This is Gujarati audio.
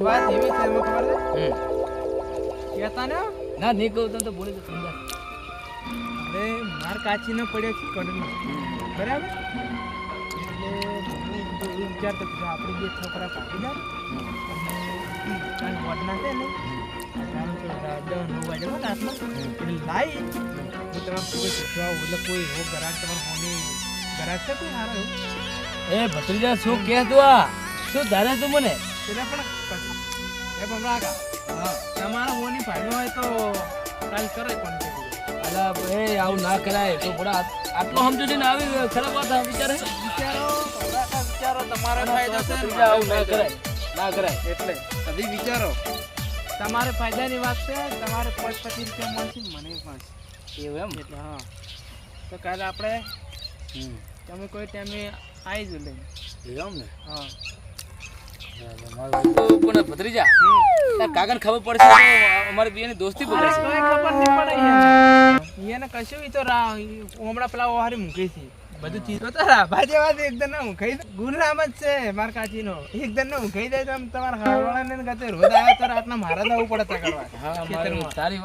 વાત એવી છે એમાં ખબર છે કહેતા ને ના નહીં કહું તો બોલી તો સમજા. અરે માર કાચી ન પડ્યો છે કડનો બરાબર એટલે મને એવું વિચારતો કે આપણે બે છોકરા ભાગીદાર અને વડના છે ને કારણ કે 9 વાગે હોય રાતમાં એટલે લાઈ હું તમારે કોઈ પૂછવા આવું એટલે કોઈ એવો ગરાક તમારે હોની ગરાક છે કોઈ સારો એવું એ ભત્રીજા શું કહે તું આ શું ધારે તું મને એટલે પણ એ ભમરા કાકા હા તમારા હોની ભાડ્યો હોય તો કાલ કરે કોન્ટેક્ટ અલા એ આવું ના કરાય તો થોડા આટલો સમજો છે ને આવી ખરાબ વાત વિચારે વિચારો તમારે ફાયદો છે ભત્રીજા આવું ના કરાય ના કરાય એટલે કદી વિચારો તમારે ફાયદાની વાત છે તમારે 25 રૂપિયા મળશે મને પણ એવું એમ એટલે હા તો કાલે આપણે તમે કોઈ ટાઈમે આવી જ લઈને એમ ને હા પણ ભત્રીજા તાર કાકાને ખબર પડશે તો અમારી બેની દોસ્તી અરે બગડશે. કોઈ ખબર નહીં પડે એને કશું ઈ તો હમણાં પેલા ઓહારી મૂકી છે બધું ચીજ તો રાભા જેવા છે એકદમ ના મૂકાઈ ગુલામ જ છે માર કાચીનો એકદમ ના મૂકાઈ જાય તો તમારા હારવાળાને ગતે રોજ આવ્યા તો રાતના મારા જવું પડે તકડવા હા મારી તારી